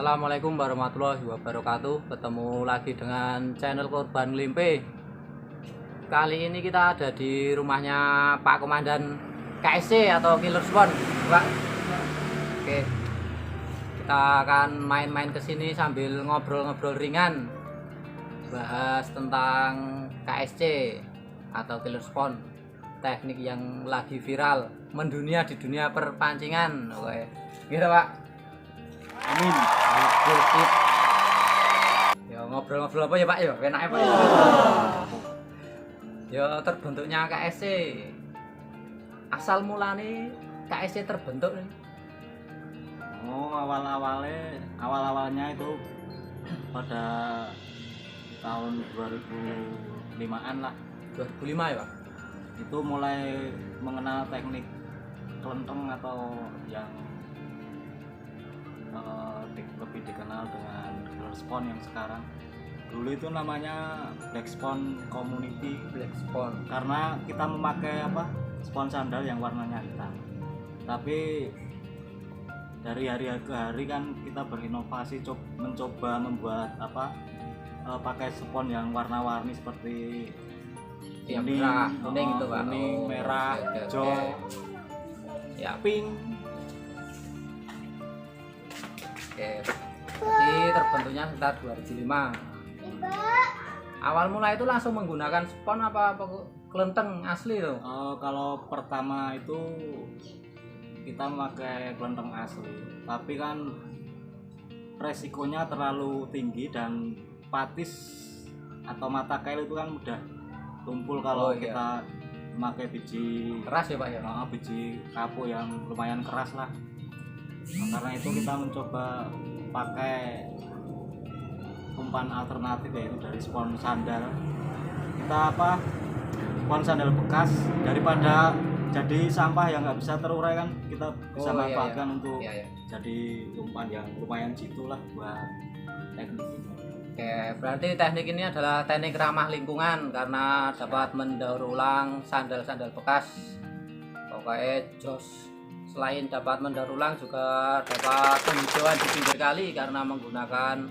Assalamualaikum warahmatullahi wabarakatuh. Ketemu lagi dengan channel Korban Limpe. Kali ini kita ada di rumahnya Pak Komandan KSC atau Killer Spawn, Pak. Oke. Kita akan main-main ke sini sambil ngobrol-ngobrol ringan. Bahas tentang KSC atau Killer Spawn. Teknik yang lagi viral mendunia di dunia perpancingan. Oke. Gitu, Pak. Amin. Ya ngobrol-ngobrol apa ya Pak ya? Enaknya Pak ya. Ya terbentuknya KSC. Asal mulane KSC terbentuk nih. Oh, awalnya itu pada tahun 2005-an lah. 2005 ya Pak? Itu mulai mengenal teknik kelenteng atau yang lebih dikenal dengan Killer Spawn yang sekarang. Dulu itu namanya Black Spawn Community. Black Spawn. Karena kita memakai spawn sandal yang warnanya hitam. Tapi dari hari ke hari kan kita berinovasi mencoba membuat pakai spawn yang warna-warni seperti kuning itu Pak. Kuning, merah, hijau, ya pink. Oke. Jadi terbentuknya sekitar 2005. Awal mulai itu langsung menggunakan spawn apa kelenteng asli tuh? Kalau pertama itu kita memakai kelenteng asli, tapi kan resikonya terlalu tinggi dan patis atau mata kail itu kan mudah tumpul kalau kita memakai biji keras ya Pak ya? Biji kapuk yang lumayan keras lah. Karena itu kita mencoba pakai umpan alternatif, yaitu dari spawn sandal. Kita spawn sandal bekas, daripada jadi sampah yang nggak bisa terurai kan, kita bisa manfaatkan untuk jadi umpan yang lumayan jitu lah buat teknik ini. Oke, berarti teknik ini adalah teknik ramah lingkungan karena dapat mendaur ulang sandal-sandal bekas. Pokoknya jos. Selain dapat mendaur ulang juga dapat penghijauan di pinggir kali karena menggunakan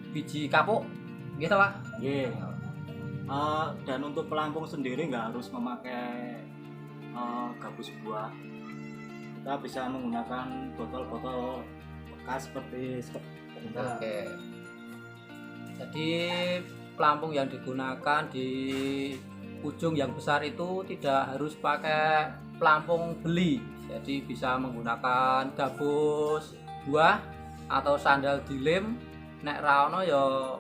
biji kapuk, gitu Pak? Iya. Dan untuk pelampung sendiri nggak harus memakai gabus buah. Kita bisa menggunakan botol-botol bekas seperti Oke. Jadi pelampung yang digunakan di ujung yang besar itu tidak harus pakai pelampung beli. Jadi bisa menggunakan gabus buah atau sandal dilem. Nek raono ya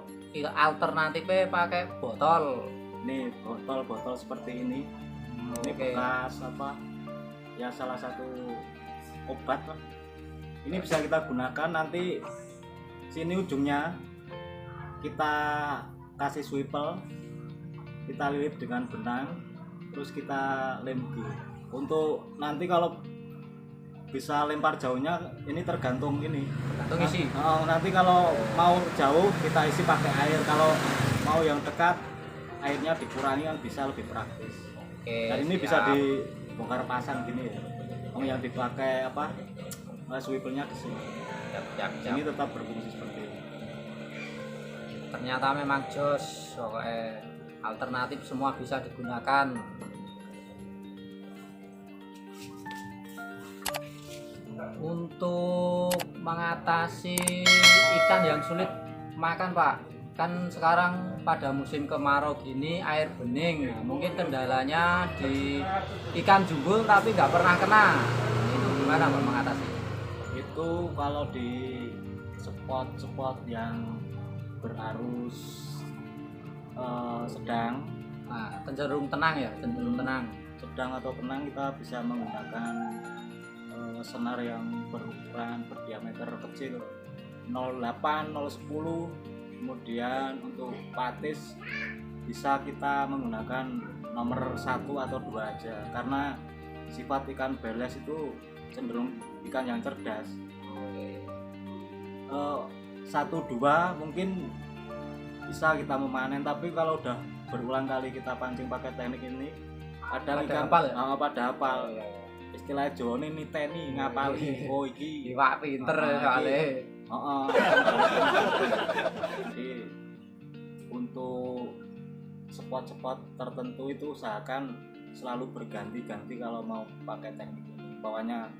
alternatifnya pakai botol. Nih botol seperti ini. Ini bekas ya salah satu obat lah. Ini bisa kita gunakan, nanti sini ujungnya kita kasih swivel, kita lilit dengan benang, terus kita lem gitu. Untuk nanti kalau bisa lempar jauhnya ini tergantung isi. Nanti kalau mau jauh kita isi pakai air, kalau mau yang dekat airnya dikurangi kan bisa lebih praktis. Oke, dan ini bisa dibongkar pasang gini ya. Yang dipakai swivelnya di sini. Ini tetap berfungsi seperti ini. Ternyata memang jos, pokoknya alternatif semua bisa digunakan. Untuk mengatasi ikan yang sulit makan Pak, kan sekarang pada musim kemarau gini air bening, mungkin kendalanya di ikan jumbo tapi nggak pernah kena. Itu gimana Pak mengatasi? Itu kalau di spot yang berarus sedang, cenderung tenang ya, sedang atau tenang, kita bisa menggunakan senar yang berukuran berdiameter kecil 0,8, 0,10. Kemudian untuk patis bisa kita menggunakan nomor 1 atau 2 aja, karena sifat ikan beles itu cenderung ikan yang cerdas. 1-2 mungkin bisa kita memanen, tapi kalau udah berulang kali kita pancing pakai teknik ini, kadang ikan pada hafal. istilah Jawa niteni ngapali. Oh iki Iwak pinter Ah, soalnya. heeh. Jadi untuk spot-spot tertentu itu usahakan selalu berganti-ganti kalau mau pakai teknik ini. Bawahnya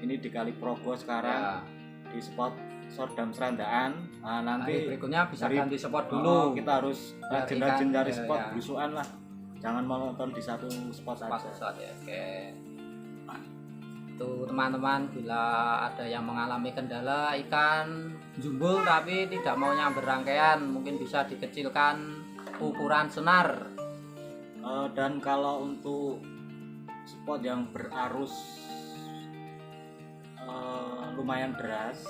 ini di Kali Progo sekarang di spot Sordam Serandaan. Nah, Nanti nanti berikutnya bisa dari- ganti spot dulu dulu. kita harus Biar rajin-rajin ikan, dari spot ya. belusuan lah. Jangan monoton di satu spot Pas saja. shot ya. Oke. Itu teman-teman bila ada yang mengalami kendala ikan jumbul tapi tidak mau nyamber rangkaian, mungkin bisa dikecilkan ukuran senar. Dan kalau untuk spot yang berarus lumayan deras,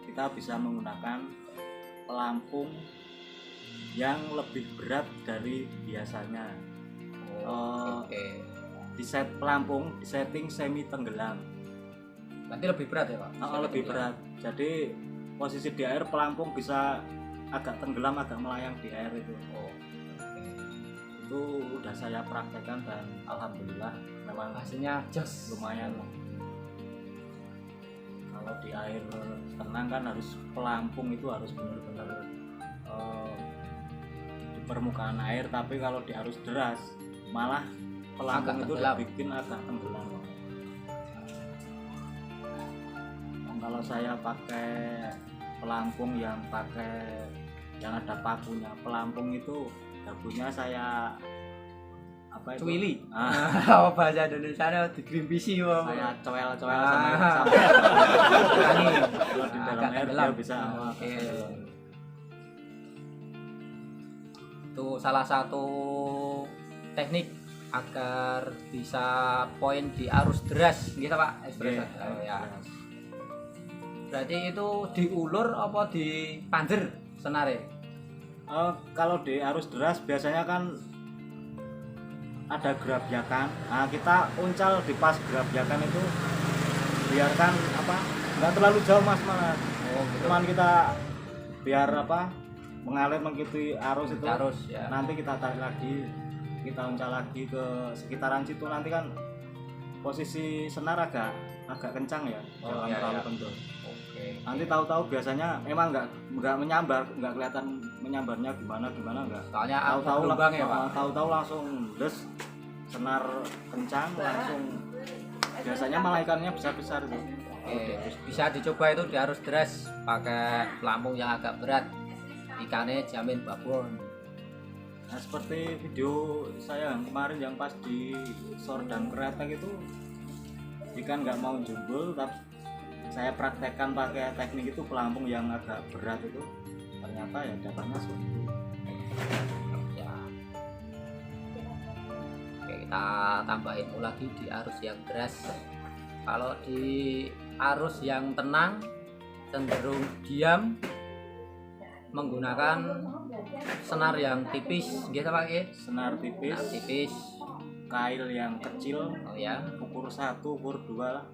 kita bisa menggunakan pelampung yang lebih berat dari biasanya. Oke. Di set pelampung di setting semi tenggelam. Berarti lebih berat ya, Pak? Lebih berat. Jadi posisi di air pelampung bisa agak tenggelam, agak melayang di air itu. Oh. Itu udah saya praktekkan dan alhamdulillah memang Hasilnya jos. lumayan. Kalau di air tenang kan harus pelampung itu harus benar-benar di permukaan air, tapi kalau di arus deras malah pelampung Agak itu tenggelam. bikin agak tenggelam. Kalau saya pakai pelampung yang ada pakunya, pelampung itu dagunya saya apa itu? Cuili. Ah, Oh, bahasa Indonesia-nya di Greenpeace ya. saya coel-coel Ah. sampai Kurangi. kalau di dalam Agak air tenggelam. dia bisa Oke. tenggelam. Itu salah satu teknik agar bisa poin di arus deras gitu Pak. Oke, Oh, ya. deras. Berarti itu diulur apa di panjer senare? Kalau di arus deras biasanya kan ada gerabyakan. Nah, kita uncal di pas gerabyakan itu biarkan nggak terlalu jauh mas malah. Oh, gitu. Cuman kita biar mengalir mengikuti arus itu. Arus ya. Nanti kita tarik lagi, kita uncal lagi ke sekitaran situ, nanti kan posisi senar agak kencang ya, Oh, jangan iya, terlalu iya. kendor. Oke. Nanti tahu-tahu biasanya memang nggak menyambar, nggak kelihatan menyambarnya gimana nggak. Soalnya arus Tahu-tahu gelombang ya Pak. tahu-tahu langsung des senar kencang langsung. Biasanya malah ikannya besar-besar itu. Bisa dicoba itu di arus deras pakai pelampung yang agak berat. Ikannya jamin babon. Nah, seperti video saya yang kemarin yang pas di Sordam Kretek itu ikan nggak mau jumbul, tapi saya praktekkan pakai teknik itu pelampung yang agak berat itu, ternyata ya dapatnya seperti itu. Ya. Oke, kita tambahin lagi di arus yang deras. Kalau di arus yang tenang cenderung diam menggunakan senar yang tipis gitu Pak ya. Senar tipis, Senar tipis. kail yang kecil, Oh ya. ukur 1, ukur 2 lah.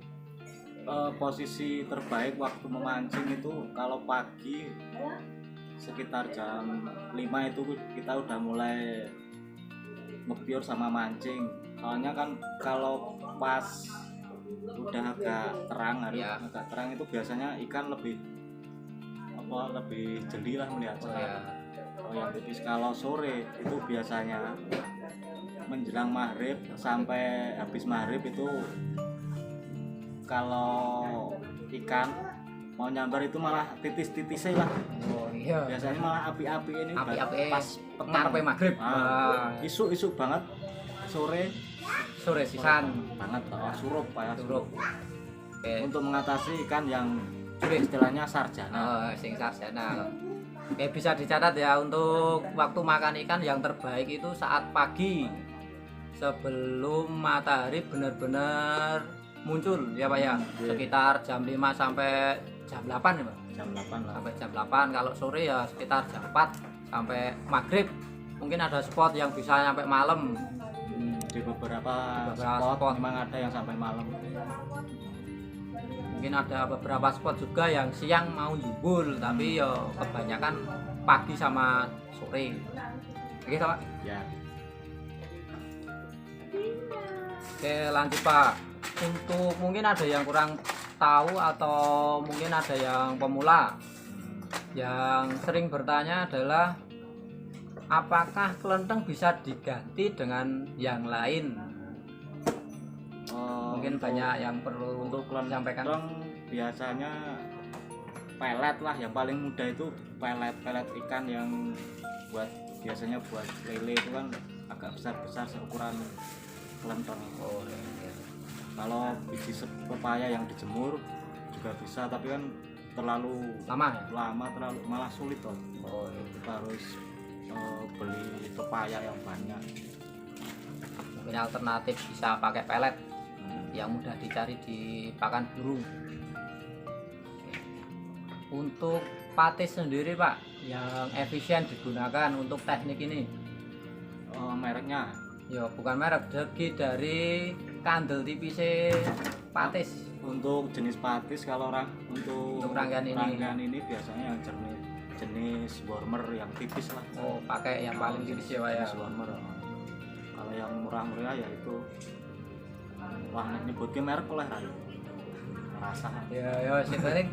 Posisi terbaik waktu memancing itu kalau pagi sekitar jam 5 itu kita udah mulai ngepiur sama mancing. Soalnya kan kalau pas udah agak terang, Ya. agak terang itu biasanya ikan lebih jeli lah melihat Oh ya. Kalau yang tipis, kalau sore itu biasanya menjelang maghrib sampai habis maghrib itu kalau ikan mau nyambar itu malah titis-titisnya lah. Oh iya. Biasanya malah api-api ini Api-api pas petang. ngarepe maghrib. Isu-isu banget sore Sore sisan banget surup ya surup. Oke. untuk mengatasi ikan yang Sulit. istilahnya sarjana. Sing sarjana. Oke, bisa dicatat ya untuk waktu makan ikan yang terbaik itu saat pagi sebelum matahari benar-benar muncul ya Pak ya. Iya. Sekitar jam 5 sampai jam 8 ya Pak. Jam 8 lah. Sampai jam 8. Kalau sore ya sekitar jam 4 sampai maghrib. Mungkin ada spot yang bisa sampai malam. Di beberapa spot. spot memang ada yang sampai malam. Mungkin ada beberapa spot juga yang siang mau jumbul, tapi ya kebanyakan pagi sama sore. Oke Pak. Ya. Oke lanjut Pak. Untuk mungkin ada yang kurang tahu atau mungkin ada yang pemula yang sering bertanya adalah apakah kelenteng bisa diganti dengan yang lain? Mungkin banyak yang perlu untuk disampaikan. kelenteng biasanya pelet lah, yang paling mudah itu pelet ikan yang biasanya buat lele itu kan agak besar seukuran kelenteng. Kalau biji pepaya yang dijemur juga bisa, tapi kan terlalu lama terlalu malah sulit toh. Kita harus beli pepaya yang banyak. Mungkin alternatif bisa pakai pelet yang mudah dicari di pakan burung. Untuk patis sendiri Pak yang efisien digunakan untuk teknik ini, mereknya ya bukan merek, segi dari kandel tipis patis. Untuk jenis patis kalau untuk rangkaian ini biasanya yang jenis warmer yang tipis lah. Pakai yang paling tipis ya Pak ya. Warmer. Kalau yang murah-murah ya itu nyebutnya merek oleh rasa. Ya sebenarnya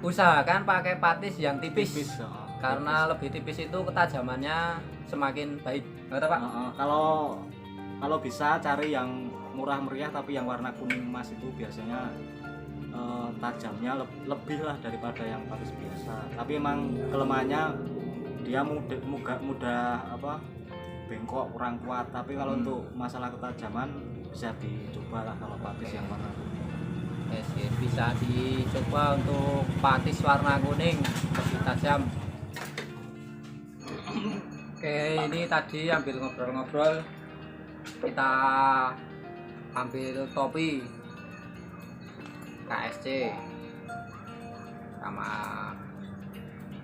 usahakan pakai patis yang tipis. Karena lebih tipis itu ketajamannya semakin baik. Betul Pak? Kalau bisa cari yang murah meriah tapi yang warna kuning emas itu biasanya tajamnya lebih lah daripada yang patis biasa. Tapi emang kelemahannya dia mudah bengkok, kurang kuat. Tapi kalau untuk masalah ketajaman bisa dicoba lah kalau patis yang warna kuning. Bisa dicoba untuk patis warna kuning lebih tajam. Oke, ini tadi ambil ngobrol-ngobrol, kita ambil topi KSC sama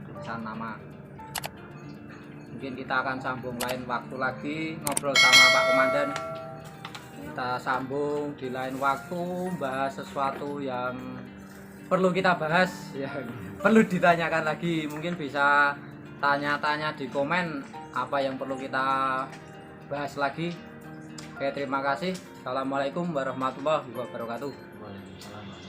tulisan nama. Mungkin kita akan sambung lain waktu lagi ngobrol sama Pak Komandan. Kita sambung di lain waktu, bahas sesuatu yang perlu kita bahas, ya perlu ditanyakan lagi. Mungkin bisa tanya-tanya di komen apa yang perlu kita bahas lagi. Oke, terima kasih. Assalamualaikum warahmatullahi wabarakatuh. Waalaikumsalam.